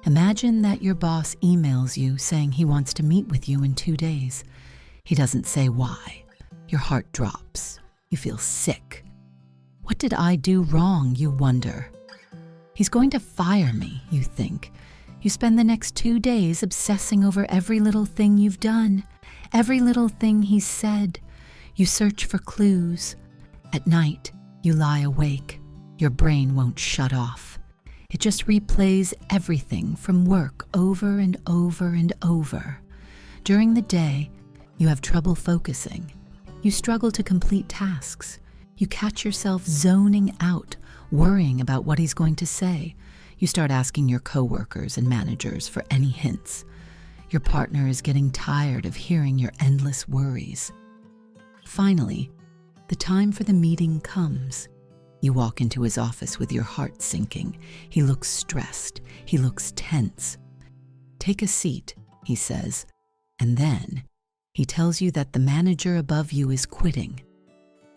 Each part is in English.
Imagine that your boss emails you saying he wants to meet with you in 2 days. He doesn't say why. Your heart drops. You feel sick. What did I do wrong, you wonder? He's going to fire me, you think. You spend the next 2 days obsessing over every little thing you've done, every little thing he's said. You search for clues. At night, you lie awake. Your brain won't shut off. It just replays everything from work over and over and over. During the day, you have trouble focusing. You struggle to complete tasks. You catch yourself zoning out, worrying about what he's going to say. You start asking your coworkers and managers for any hints. Your partner is getting tired of hearing your endless worries. Finally, the time for the meeting comes. You walk into his office with your heart sinking. He looks stressed. He looks tense. "Take a seat," he says, and then he tells you that the manager above you is quitting,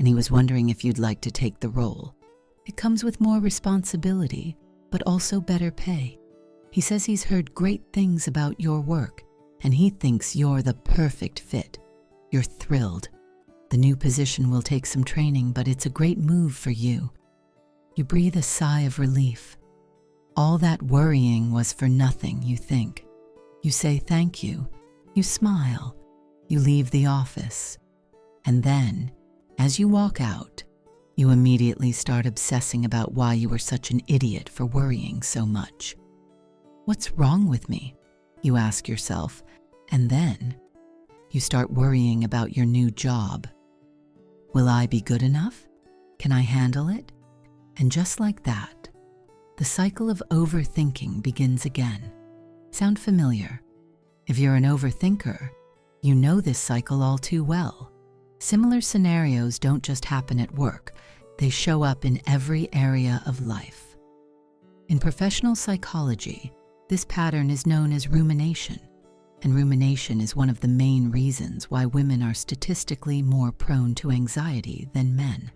and he was wondering if you'd like to take the role. It comes with more responsibility, but also better pay. He says he's heard great things about your work, and he thinks you're the perfect fit. You're thrilled. The new position will take some training, but it's a great move for you. You breathe a sigh of relief. All that worrying was for nothing, you think. You say thank you. You smile. You leave the office. And then, as you walk out, you immediately start obsessing about why you were such an idiot for worrying so much. What's wrong with me? You ask yourself, and then you start worrying about your new job. Will I be good enough? Can I handle it? And just like that, the cycle of overthinking begins again. Sound familiar? If you're an overthinker, you know this cycle all too well. Similar scenarios don't just happen at work, they show up in every area of life. In professional psychology, this pattern is known as rumination, and rumination is one of the main reasons why women are statistically more prone to anxiety than men.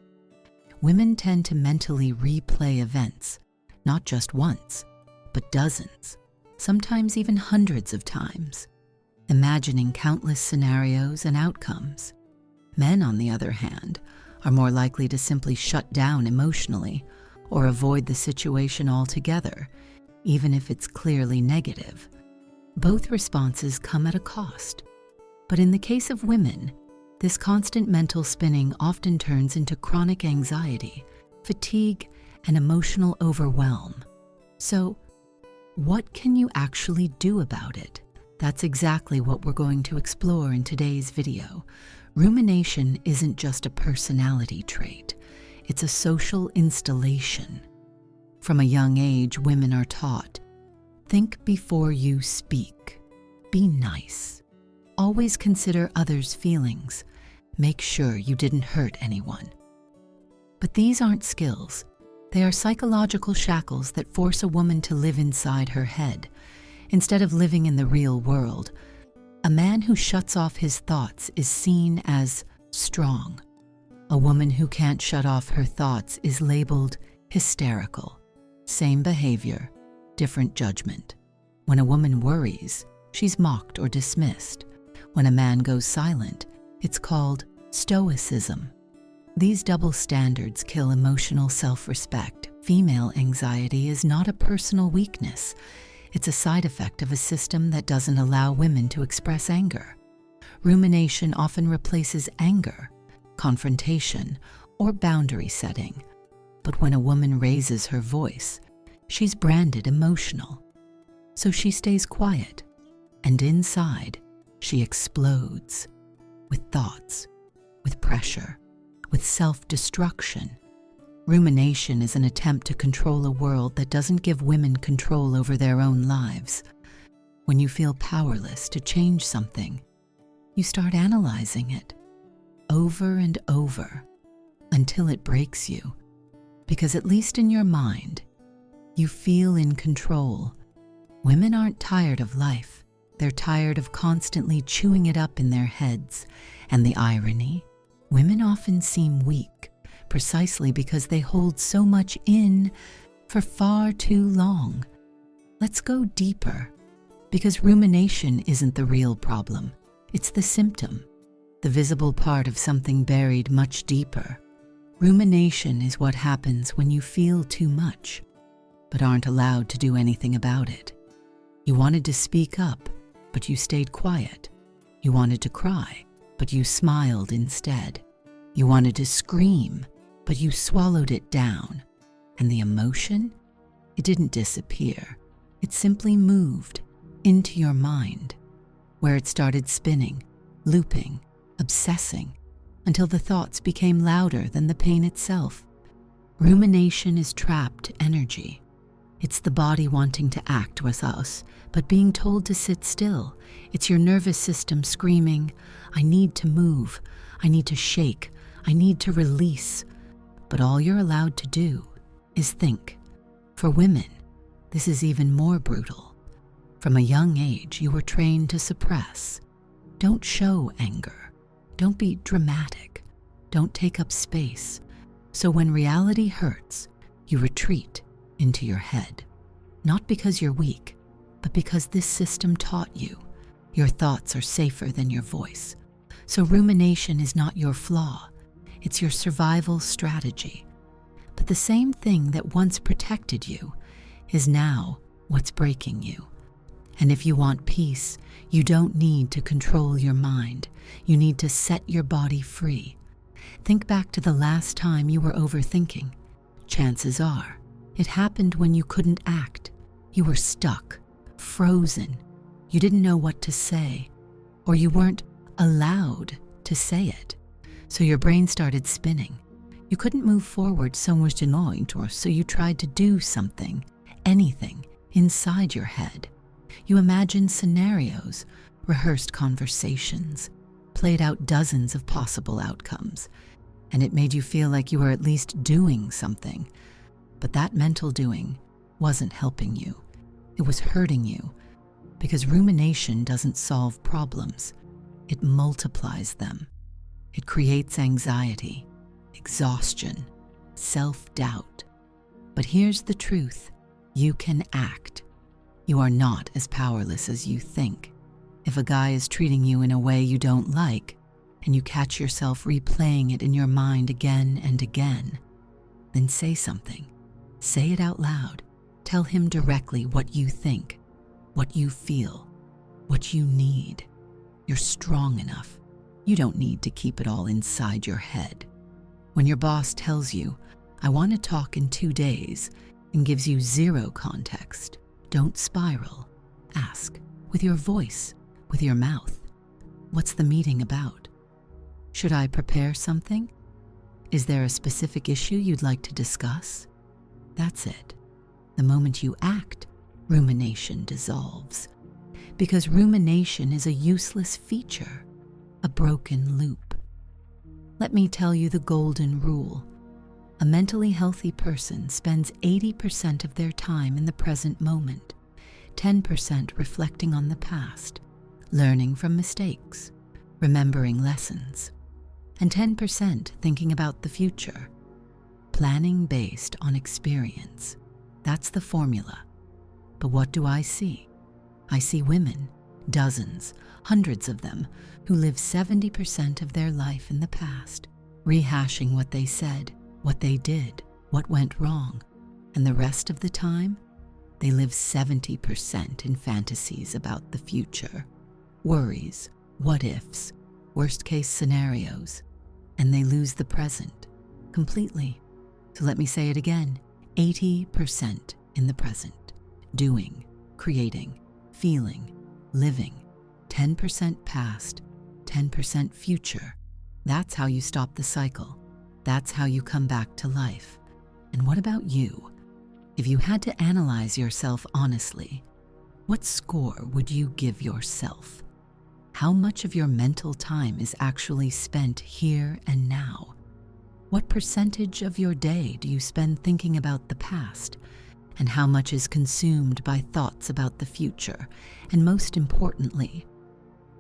Women tend to mentally replay events, not just once, but dozens, sometimes even hundreds of times, imagining countless scenarios and outcomes. Men, on the other hand, are more likely to simply shut down emotionally or avoid the situation altogether, even if it's clearly negative. Both responses come at a cost. But in the case of women, this constant mental spinning often turns into chronic anxiety, fatigue, and emotional overwhelm. So, what can you actually do about it? That's exactly what we're going to explore in today's video. Rumination isn't just a personality trait, it's a social installation. From a young age, women are taught, think before you speak, be nice, always consider others' feelings, make sure you didn't hurt anyone. But these aren't skills. They are psychological shackles that force a woman to live inside her head, instead of living in the real world. A man who shuts off his thoughts is seen as strong. A woman who can't shut off her thoughts is labeled hysterical. Same behavior, different judgment. When a woman worries, she's mocked or dismissed. When a man goes silent, it's called stoicism. These double standards kill emotional self-respect. Female anxiety is not a personal weakness. It's a side effect of a system that doesn't allow women to express anger. Rumination often replaces anger, confrontation, or boundary setting. But when a woman raises her voice, she's branded emotional. So she stays quiet, and inside, she explodes with thoughts, with pressure, with self-destruction. Rumination is an attempt to control a world that doesn't give women control over their own lives. When you feel powerless to change something, you start analyzing it over and over until it breaks you. Because at least in your mind, you feel in control. Women aren't tired of life. They're tired of constantly chewing it up in their heads. And the irony, women often seem weak, precisely because they hold so much in for far too long. Let's go deeper, because rumination isn't the real problem. It's the symptom, the visible part of something buried much deeper. Rumination is what happens when you feel too much, but aren't allowed to do anything about it. You wanted to speak up, but you stayed quiet. You wanted to cry, but you smiled instead. You wanted to scream, but you swallowed it down. And the emotion? It didn't disappear. It simply moved into your mind, where it started spinning, looping, obsessing, until the thoughts became louder than the pain itself. Rumination is trapped energy. It's the body wanting to act with us, but being told to sit still. It's your nervous system screaming, I need to move, I need to shake, I need to release. But all you're allowed to do is think. For women, this is even more brutal. From a young age, you were trained to suppress. Don't show anger. Don't be dramatic. Don't take up space. So when reality hurts, you retreat into your head. Not because you're weak, but because this system taught you your thoughts are safer than your voice. So rumination is not your flaw. It's your survival strategy. But the same thing that once protected you is now what's breaking you. And if you want peace, you don't need to control your mind. You need to set your body free. Think back to the last time you were overthinking. Chances are, it happened when you couldn't act. You were stuck, frozen. You didn't know what to say, or you weren't allowed to say it. So your brain started spinning. You couldn't move forward, so much annoying, or so you tried to do something, anything, inside your head. You imagined scenarios, rehearsed conversations, played out dozens of possible outcomes, and it made you feel like you were at least doing something. But that mental doing wasn't helping you. It was hurting you, because rumination doesn't solve problems. It multiplies them. It creates anxiety, exhaustion, self-doubt. But here's the truth. You can act. You are not as powerless as you think. If a guy is treating you in a way you don't like, and you catch yourself replaying it in your mind again and again, then say something. Say it out loud. Tell him directly what you think, what you feel, what you need. You're strong enough. You don't need to keep it all inside your head. When your boss tells you, I want to talk in 2 days, and gives you zero context, don't spiral. Ask, with your voice, with your mouth, what's the meeting about? Should I prepare something? Is there a specific issue you'd like to discuss? That's it. The moment you act, rumination dissolves. Because rumination is a useless feature, a broken loop. Let me tell you the golden rule. A mentally healthy person spends 80% of their time in the present moment, 10% reflecting on the past, learning from mistakes, remembering lessons, and 10% thinking about the future, planning based on experience. That's the formula. But what do I see? I see women, dozens, hundreds of them, who live 70% of their life in the past, rehashing what they said, what they did, what went wrong, and the rest of the time, they live 70% in fantasies about the future, worries, what-ifs, worst-case scenarios, and they lose the present completely. So let me say it again, 80% in the present, doing, creating, feeling, living, 10% past, 10% future. That's how you stop the cycle. That's how you come back to life. And what about you? If you had to analyze yourself honestly, what score would you give yourself? How much of your mental time is actually spent here and now? What percentage of your day do you spend thinking about the past? And how much is consumed by thoughts about the future? And most importantly,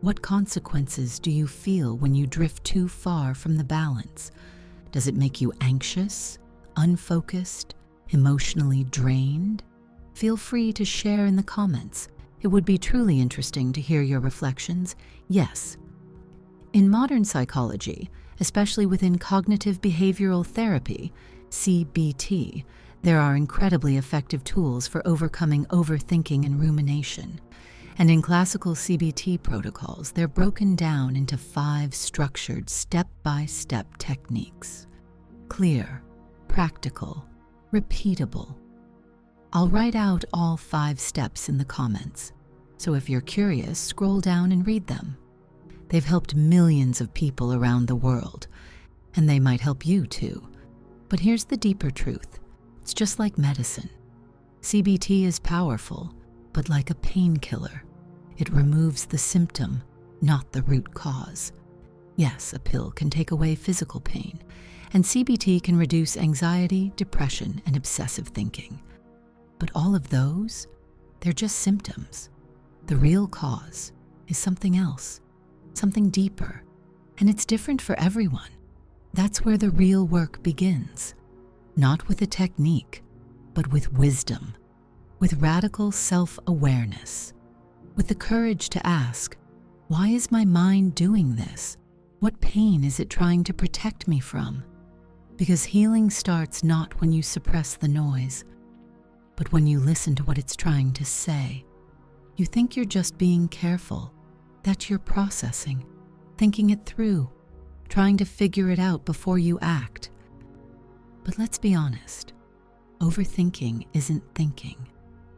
what consequences do you feel when you drift too far from the balance? Does it make you anxious, unfocused, emotionally drained? Feel free to share in the comments. It would be truly interesting to hear your reflections. Yes. In modern psychology, especially within cognitive behavioral therapy, CBT, there are incredibly effective tools for overcoming overthinking and rumination. And in classical CBT protocols, they're broken down into 5 structured step-by-step techniques. Clear, practical, repeatable. I'll write out all 5 steps in the comments, so if you're curious, scroll down and read them. They've helped millions of people around the world, and they might help you too. But here's the deeper truth. It's just like medicine. CBT is powerful, but like a painkiller. It removes the symptom, not the root cause. Yes, a pill can take away physical pain, and CBT can reduce anxiety, depression, and obsessive thinking. But all of those, they're just symptoms. The real cause is something else, something deeper, and it's different for everyone. That's where the real work begins. Not with a technique, but with wisdom, with radical self-awareness, with the courage to ask, why is my mind doing this? What pain is it trying to protect me from? Because healing starts not when you suppress the noise, but when you listen to what it's trying to say. You think you're just being careful. That you're processing, thinking it through, trying to figure it out before you act. But let's be honest, overthinking isn't thinking,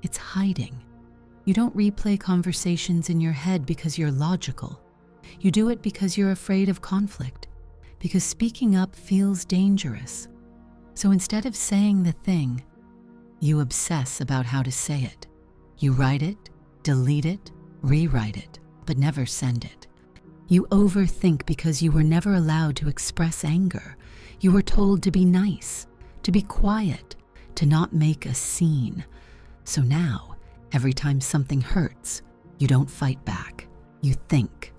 it's hiding. You don't replay conversations in your head because you're logical. You do it because you're afraid of conflict, because speaking up feels dangerous. So instead of saying the thing, you obsess about how to say it. You write it, delete it, rewrite it, but never send it. You overthink because you were never allowed to express anger. You were told to be nice, to be quiet, to not make a scene. So now, every time something hurts, you don't fight back. You think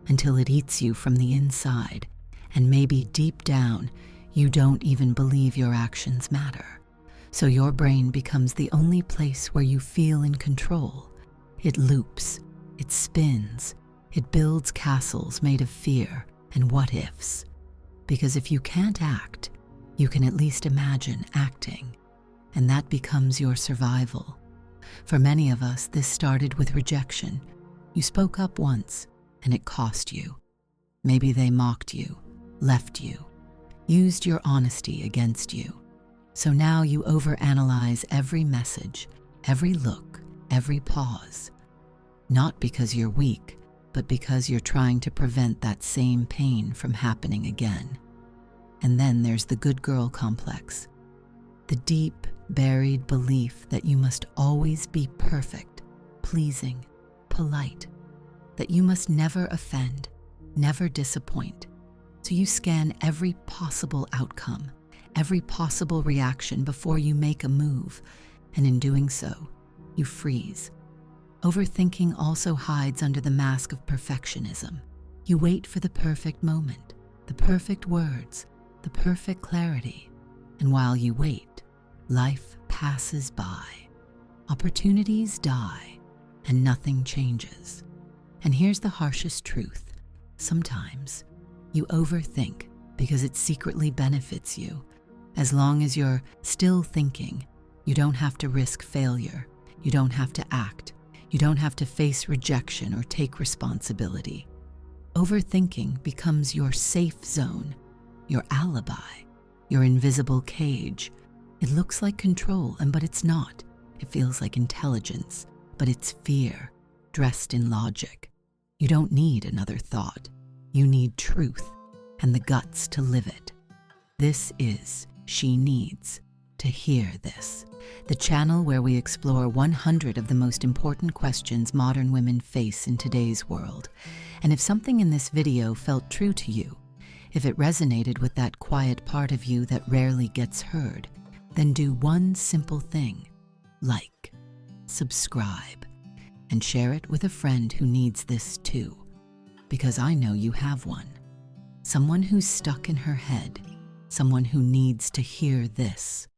until it eats you from the inside, and maybe deep down, you don't even believe your actions matter. So your brain becomes the only place where you feel in control. It loops. It spins, it builds castles made of fear and what-ifs. Because if you can't act, you can at least imagine acting, and that becomes your survival. For many of us, this started with rejection. You spoke up once, and it cost you. Maybe they mocked you, left you, used your honesty against you. So now you overanalyze every message, every look, every pause. Not because you're weak, but because you're trying to prevent that same pain from happening again. And then there's the good girl complex, the deep, buried belief that you must always be perfect, pleasing, polite, that you must never offend, never disappoint. So you scan every possible outcome, every possible reaction before you make a move, and in doing so, you freeze. Overthinking also hides under the mask of perfectionism. You wait for the perfect moment, the perfect words, the perfect clarity. And while you wait, life passes by. Opportunities die, and nothing changes. And here's the harshest truth. Sometimes you overthink because it secretly benefits you. As long as you're still thinking, you don't have to risk failure. You don't have to act. You don't have to face rejection or take responsibility. Overthinking becomes your safe zone, your alibi, your invisible cage. It looks like control, but it's not. It feels like intelligence, but it's fear, dressed in logic. You don't need another thought. You need truth and the guts to live it. This is She Needs to Hear This, the channel where we explore 100 of the most important questions modern women face in today's world. And if something in this video felt true to you, if it resonated with that quiet part of you that rarely gets heard, then do one simple thing: like, subscribe, and share it with a friend who needs this too. Because I know you have one. Someone who's stuck in her head, someone who needs to hear this.